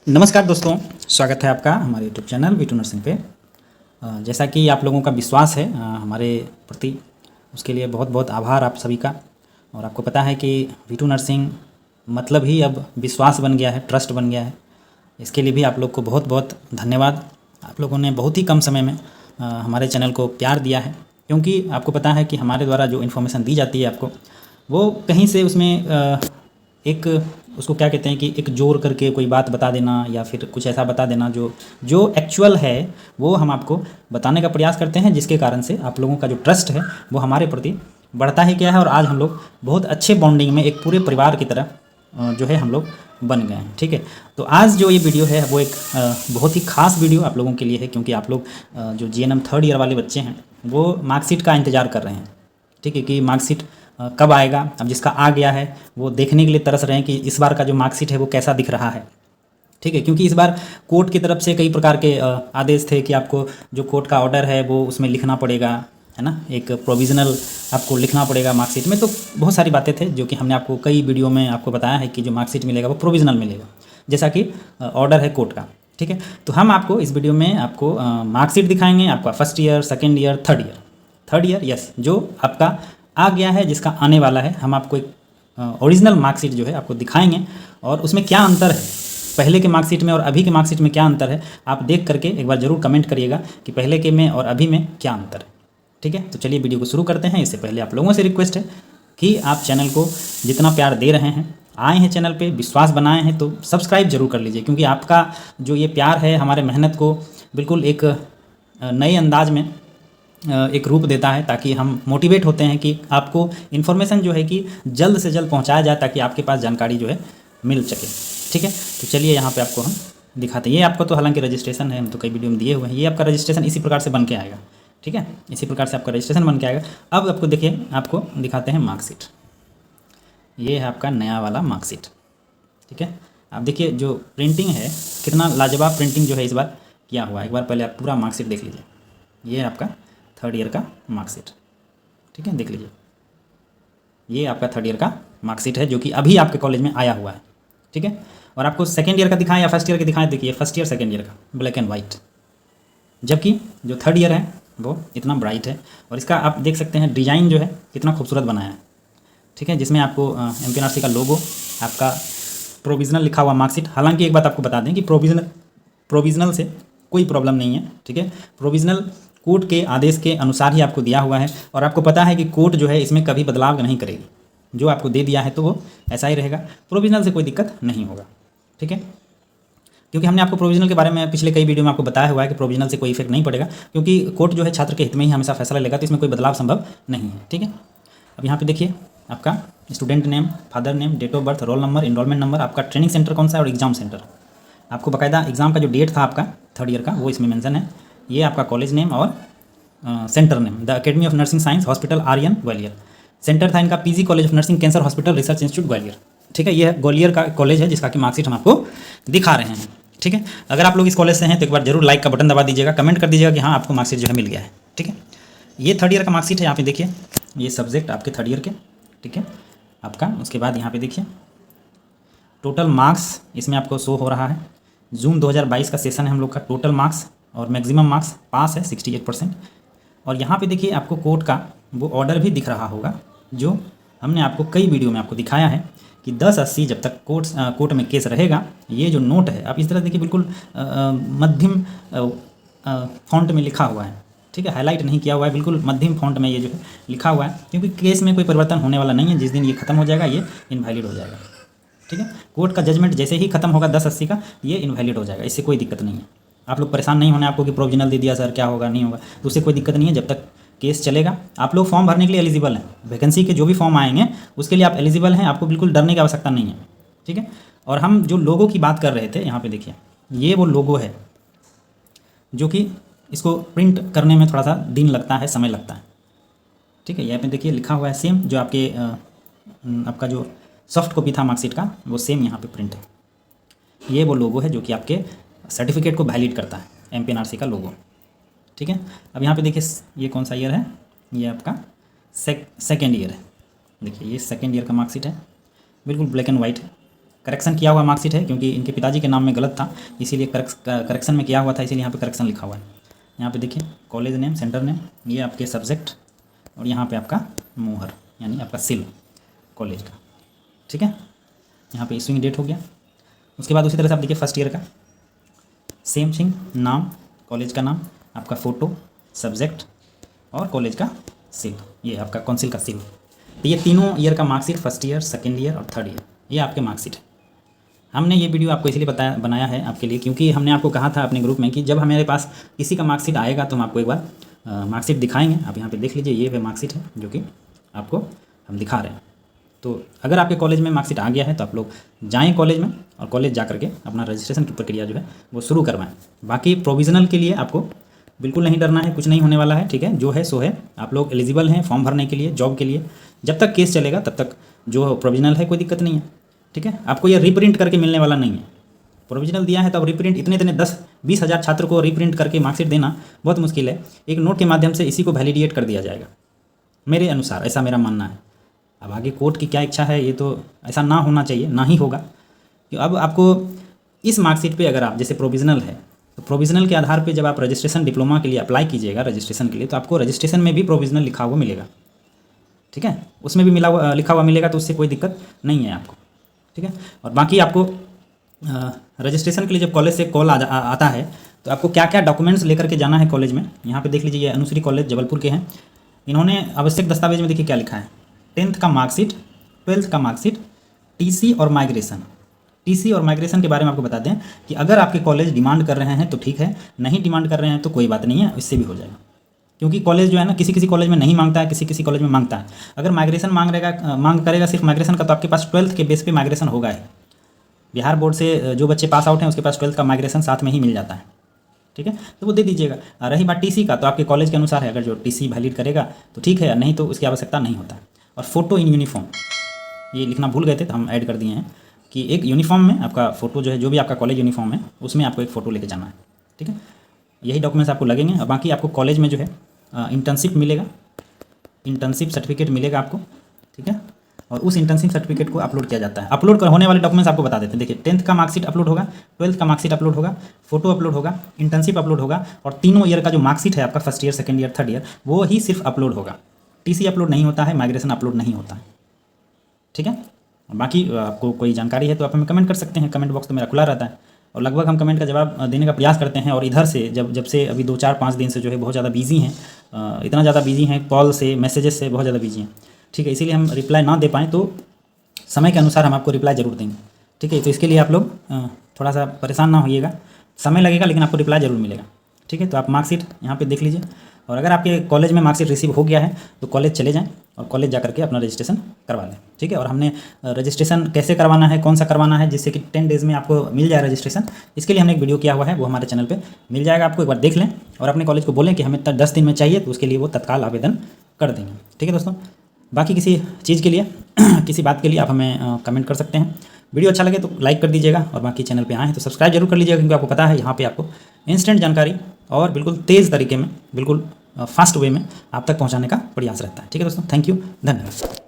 नमस्कार दोस्तों, स्वागत है आपका हमारे यूट्यूब चैनल वीटू नर्सिंग पे। जैसा कि आप लोगों का विश्वास है हमारे प्रति, उसके लिए बहुत बहुत आभार आप सभी का। और आपको पता है कि वीटू नर्सिंग मतलब ही अब विश्वास बन गया है, ट्रस्ट बन गया है। इसके लिए भी आप लोग को बहुत बहुत धन्यवाद। आप लोगों ने बहुत ही कम समय में हमारे चैनल को प्यार दिया है, क्योंकि आपको पता है कि हमारे द्वारा जो इन्फॉर्मेशन दी जाती है आपको, वो कहीं से उसमें एक उसको क्या कहते हैं कि एक जोड़ करके कोई बात बता देना या फिर कुछ ऐसा बता देना जो जो एक्चुअल है वो हम आपको बताने का प्रयास करते हैं, जिसके कारण से आप लोगों का जो ट्रस्ट है वो हमारे प्रति बढ़ता ही गया है। और आज हम लोग बहुत अच्छे बॉन्डिंग में एक पूरे परिवार की तरह जो है हम लोग बन गए हैं। ठीक है, तो आज जो ये वीडियो है वो एक बहुत ही खास वीडियो आप लोगों के लिए है, क्योंकि आप लोग जो जीएनएम थर्ड ईयर वाले बच्चे हैं वो मार्कशीट का इंतज़ार कर रहे हैं। ठीक है, कि मार्कशीट कब आएगा। अब जिसका आ गया है वो देखने के लिए तरस रहे हैं कि इस बार का जो मार्कशीट है वो कैसा दिख रहा है। ठीक है, क्योंकि इस बार कोर्ट की तरफ से कई प्रकार के आदेश थे कि आपको जो कोर्ट का ऑर्डर है वो उसमें लिखना पड़ेगा, है ना। एक प्रोविज़नल आपको लिखना पड़ेगा मार्कशीट में। तो बहुत सारी बातें थे जो कि हमने आपको कई वीडियो में आपको बताया है कि जो मार्कशीट मिलेगा वो प्रोविज़नल मिलेगा, जैसा कि ऑर्डर है कोर्ट का। ठीक है, तो हम आपको इस वीडियो में आपको मार्कशीट दिखाएंगे, आपका first year, second year, third year yes, जो आपका आ गया है, जिसका आने वाला है। हम आपको एक ओरिजिनल मार्कशीट जो है आपको दिखाएंगे और उसमें क्या अंतर है, पहले के मार्कशीट में और अभी के मार्कशीट में क्या अंतर है, आप देख करके एक बार ज़रूर कमेंट करिएगा कि पहले के में और अभी में क्या अंतर है। ठीक है, तो चलिए वीडियो को शुरू करते हैं। इससे पहले आप लोगों से रिक्वेस्ट है कि आप चैनल को जितना प्यार दे रहे हैं, आए हैं चैनल पे, विश्वास बनाए हैं, तो सब्सक्राइब जरूर कर लीजिए, क्योंकि आपका जो ये प्यार है हमारे मेहनत को बिल्कुल एक नए अंदाज में एक रूप देता है, ताकि हम मोटिवेट होते हैं कि आपको इन्फॉर्मेशन जो है कि जल्द से जल्द पहुंचाया जाए, ताकि आपके पास जानकारी जो है मिल सके। ठीक है, तो चलिए यहाँ पे आपको हम दिखाते हैं। ये आपका तो हालांकि रजिस्ट्रेशन है, हम तो कई वीडियो में दिए हुए हैं। ये आपका रजिस्ट्रेशन इसी प्रकार से बन के आएगा। ठीक है, इसी प्रकार से आपका रजिस्ट्रेशन बन के आएगा। अब आपको देखिए, आपको दिखाते हैं मार्कशीट। ये है आपका नया वाला मार्कशीट। ठीक है, आप देखिए जो प्रिंटिंग है, कितना लाजवाब प्रिंटिंग जो है इस बार किया हुआ है। एक बार पहले आप पूरा मार्कशीट देख लीजिए। ये है आपका थर्ड ईयर का मार्कशीट। ठीक है, देख लीजिए, ये आपका थर्ड ईयर का मार्कशीट है जो कि अभी आपके कॉलेज में आया हुआ है। ठीक है, और आपको सेकेंड ईयर का दिखाएं या फर्स्ट ईयर का दिखाएं, देखिए फर्स्ट ईयर सेकेंड ईयर का ब्लैक एंड वाइट, जबकि जो थर्ड ईयर है वो इतना ब्राइट है। और इसका आप देख सकते हैं डिज़ाइन जो है कितना खूबसूरत बनाया है। ठीक है, जिसमें आपको एमपीएनआरसी का लोगो, आपका प्रोविज़नल लिखा हुआ मार्कशीट। हालांकि एक बात आपको बता दें कि प्रोविज़नल से कोई प्रॉब्लम नहीं है। ठीक है, प्रोविज़नल कोर्ट के आदेश के अनुसार ही आपको दिया हुआ है, और आपको पता है कि कोर्ट जो है इसमें कभी बदलाव नहीं करेगी। जो आपको दे दिया है तो वो ऐसा ही रहेगा, प्रोविज़नल से कोई दिक्कत नहीं होगा। ठीक है, क्योंकि हमने आपको प्रोविज़नल के बारे में पिछले कई वीडियो में आपको बताया हुआ है कि प्रोविज़नल से कोई इफेक्ट नहीं पड़ेगा, क्योंकि कोर्ट जो है छात्र के हित में ही हमेशा फैसला लेगा, तो इसमें कोई बदलाव संभव नहीं है। ठीक है, अब यहाँ पे देखिए आपका student name, father name, date of birth, roll number, enrolment number, आपका ट्रेनिंग सेंटर कौन सा है और एग्जाम सेंटर। आपको बाकायदा एग्ज़ाम का जो डेट था आपका थर्ड ईयर का वो इसमें मेंशन है। ये आपका कॉलेज नेम और centre name, the academy of nursing science hospital Aryan Gwalior. Centre था इनका PG college of nursing cancer hospital research institute Gwalior. ठीक है, ये ग्वालियर का कॉलेज है जिसका कि मार्कशीट हम आपको दिखा रहे हैं। ठीक है, अगर आप लोग इस कॉलेज से हैं तो एक बार जरूर लाइक का बटन दबा दीजिएगा, कमेंट कर दीजिएगा कि हाँ आपको मार्कशीट जो है मिल गया है। ठीक है, ये थर्ड ईयर का मार्कशीट है। यहाँ पे देखिए ये सब्जेक्ट आपके थर्ड ईयर के। ठीक है, आपका उसके बाद यहाँ पे देखिए टोटल मार्क्स इसमें आपको शो हो रहा है। जून 2022 का सेशन है हम लोग का। टोटल मार्क्स और मैक्सिमम मार्क्स पास है 68%। और यहाँ पे देखिए आपको कोर्ट का वो ऑर्डर भी दिख रहा होगा, जो हमने आपको कई वीडियो में आपको दिखाया है कि 10/80 जब तक कोर्ट में केस रहेगा। ये जो नोट है आप इस तरह देखिए, बिल्कुल मध्यम फॉन्ट में लिखा हुआ है। ठीक है, हाईलाइट नहीं किया हुआ है, बिल्कुल मध्यम फॉन्ट में ये जो है लिखा हुआ है, क्योंकि केस में कोई परिवर्तन होने वाला नहीं है। जिस दिन ये खत्म हो जाएगा ये इनवैलिड हो जाएगा। ठीक है, कोर्ट का जजमेंट जैसे ही खत्म होगा 10/80 का, ये इनवैलिड हो जाएगा। इससे कोई दिक्कत नहीं है। आप लोग परेशान नहीं होना आपको कि प्रोविजनल दे दिया सर क्या होगा नहीं होगा, तो उससे कोई दिक्कत नहीं है। जब तक केस चलेगा आप लोग फॉर्म भरने के लिए एलिजिबल हैं। वैकेंसी के जो भी फॉर्म आएंगे उसके लिए आप एलिजिबल हैं, आपको बिल्कुल डरने की आवश्यकता नहीं है। ठीक है, और हम जो लोगों की बात कर रहे थे, यहाँ पे देखिए ये वो लोगो है जो कि इसको प्रिंट करने में थोड़ा सा दिन लगता है, समय लगता है। ठीक है, यहाँ पे देखिए लिखा हुआ है सेम, जो आपके आपका जो सॉफ्ट कॉपी था मार्कशीट का वो सेम यहाँ पे प्रिंट है। ये वो लोगो है जो कि आपके सर्टिफिकेट को वैलिड करता है, एमपीएनआरसी का लोगो। ठीक है, अब यहाँ पे देखिए ये कौन सा ईयर है, ये आपका सेकेंड ईयर है। देखिए ये सेकेंड ईयर का मार्कशीट है, बिल्कुल ब्लैक एंड वाइट है। करेक्शन किया हुआ मार्कशीट है, क्योंकि इनके पिताजी के नाम में गलत था, इसीलिए करेक्शन में किया हुआ था, इसीलिए यहाँ पे करेक्शन लिखा हुआ है। यहाँ पे देखिए कॉलेज नेम, सेंटर नेम, ये आपके सब्जेक्ट, और यहाँ पे आपका मोहर यानी आपका सील कॉलेज का, ठीक है। यहाँ पे इशूइंग डेट हो गया। उसके बाद उसी तरह से आप देखिए फर्स्ट ईयर का सेम थिंग, नाम, कॉलेज का नाम, आपका फ़ोटो, सब्जेक्ट और कॉलेज का सील, ये आपका काउंसिल का सील। तो ये तीनों ईयर का marksheet, first year, second year और थर्ड ईयर, ये आपके मार्कशीट है। हमने ये वीडियो आपको इसलिए बनाया है आपके लिए, क्योंकि हमने आपको कहा था अपने ग्रुप में कि जब हमारे पास किसी का मार्कशीट आएगा तो हम आपको एक बार मार्कशीट दिखाएंगे। आप यहाँ पे देख लीजिए, ये वे मार्कशीट है जो कि आपको हम दिखा रहे हैं। तो अगर आपके कॉलेज में मार्कशीट आ गया है तो आप लोग जाएँ कॉलेज में और कॉलेज जा करके अपना रजिस्ट्रेशन की प्रक्रिया जो है वो शुरू करवाएं। बाकी प्रोविज़नल के लिए आपको बिल्कुल नहीं डरना है, कुछ नहीं होने वाला है, ठीक है। जो है सो है, आप लोग एलिजिबल हैं फॉर्म भरने के लिए, जॉब के लिए। जब तक केस चलेगा तब तक जो प्रोविज़नल है कोई दिक्कत नहीं है, ठीक है। आपको ये रीप्रिंट करके मिलने वाला नहीं है। प्रोविजनल दिया है तो अब रीप्रिंट इतने 10-20 हज़ार छात्र को रीप्रिंट करके मार्कशीट देना बहुत मुश्किल है। एक नोट के माध्यम से इसी को वैलिडेट कर दिया जाएगा, मेरे अनुसार ऐसा मेरा मानना है। अब आगे कोर्ट की क्या इच्छा है, ये तो ऐसा ना होना चाहिए, ना ही होगा। कि अब आपको इस मार्कशीट पे अगर आप जैसे प्रोविजनल है तो प्रोविजनल के आधार पे जब आप रजिस्ट्रेशन डिप्लोमा के लिए अप्लाई कीजिएगा रजिस्ट्रेशन के लिए, तो आपको रजिस्ट्रेशन में भी प्रोविजनल लिखा हुआ मिलेगा, ठीक है। उसमें भी लिखा हुआ मिलेगा, तो उससे कोई दिक्कत नहीं है आपको, ठीक है। और बाकी आपको रजिस्ट्रेशन के लिए जब कॉलेज से कॉल आता है तो आपको क्या क्या डॉक्यूमेंट्स लेकर के जाना है कॉलेज में। यहाँ पे देख लीजिए, ये अनुश्री कॉलेज जबलपुर के हैं। इन्होंने आवश्यक दस्तावेज में देखिए क्या लिखा है, 10th का मार्कशीट, 12th का मार्कशीट, टीसी और माइग्रेशन। टीसी और माइग्रेशन के बारे में आपको बता दें कि अगर आपके कॉलेज डिमांड कर रहे हैं तो ठीक है, नहीं डिमांड कर रहे हैं तो कोई बात नहीं है, इससे भी हो जाएगा। क्योंकि कॉलेज जो है ना, किसी किसी कॉलेज में नहीं मांगता है, किसी किसी कॉलेज में मांगता है। अगर माइग्रेशन मांग करेगा सिर्फ माइग्रेशन का, तो आपके पास 12th के बेस पे माइग्रेशन होगा ही। बिहार बोर्ड से जो बच्चे पास आउट हैं उसके पास 12th का माइग्रेशन साथ में ही मिल जाता है, ठीक है, तो वो दे दीजिएगा। रही बात टीसी का, तो आपके कॉलेज के अनुसार है, अगर जो टीसी वैलिड करेगा तो ठीक है, नहीं तो उसकी आवश्यकता नहीं होता है। और फोटो इन यूनिफॉर्म, ये लिखना भूल गए थे तो हम ऐड कर दिए हैं कि एक यूनिफॉर्म में आपका फ़ोटो जो है, जो भी आपका कॉलेज यूनिफॉर्म है उसमें आपको एक फ़ोटो लेके जाना है, ठीक है। यही डॉक्यूमेंट्स आपको लगेंगे। और बाकी आपको कॉलेज में जो है इंटर्नशिप मिलेगा, इंटर्नशिप सर्टिफिकेट मिलेगा आपको, ठीक है। और उस इंटर्नशिप सर्टिफिकेट को अपलोड किया जाता है। अपलोड होने वाले डॉक्यूमेंट्स आपको बता देते हैं। देखिए 10th का मार्कशीट अपलोड होगा, 12th का मार्कशीट अपलोड होगा, फोटो अपलोड होगा, इंटर्नशिप अपलोड होगा, और तीनों ईयर का जो मार्कशीट है आपका, first year, second year, third year, वो ही सिर्फ अपलोड होगा। टीसी अपलोड नहीं होता है, माइग्रेशन अपलोड नहीं होता है, ठीक है। बाकी आपको कोई जानकारी है तो आप हमें कमेंट कर सकते हैं, कमेंट बॉक्स तो मेरा खुला रहता है और लगभग हम कमेंट का जवाब देने का प्रयास करते हैं। और इधर से जब से अभी 2-4-5 दिन से जो है बहुत ज़्यादा बिजी हैं, इतना ज़्यादा बिजी हैं, कॉल से, मैसेजेस से बहुत ज़्यादा बिजी हैं, ठीक है। इसीलिए हम रिप्लाई ना दे पाएँ तो समय के अनुसार हम आपको रिप्लाई ज़रूर देंगे, ठीक है। तो इसके लिए आप लोग थोड़ा सा परेशान ना होइएगा, समय लगेगा लेकिन आपको रिप्लाई ज़रूर मिलेगा, ठीक है। तो आप मार्कशीट यहाँ पे देख लीजिए, और अगर आपके कॉलेज में मार्कशीट रिसीव हो गया है तो कॉलेज चले जाएं और कॉलेज जा करके अपना रजिस्ट्रेशन करवा लें, ठीक है। और हमने रजिस्ट्रेशन कैसे करवाना है, कौन सा करवाना है, जिससे कि 10 डेज़ में आपको मिल जाए रजिस्ट्रेशन, इसके लिए हमने एक वीडियो किया हुआ है, वो हमारे चैनल पर मिल जाएगा। आपको एक बार देख लें और अपने कॉलेज को बोलें कि हमें 10 दिन में चाहिए, तो उसके लिए वो तत्काल आवेदन कर देंगे, ठीक है दोस्तों। बाकी किसी चीज़ के लिए किसी बात के लिए आप हमें कमेंट कर सकते हैं। वीडियो अच्छा लगे तो लाइक कर दीजिएगा, और बाकी चैनल पे आए हैं तो सब्सक्राइब जरूर कर लीजिएगा, क्योंकि आपको पता है यहाँ पे आपको इंस्टेंट जानकारी और बिल्कुल तेज़ तरीके में, बिल्कुल फास्ट वे में आप तक पहुँचाने का प्रयास रहता है, ठीक है दोस्तों। थैंक यू, धन्यवाद।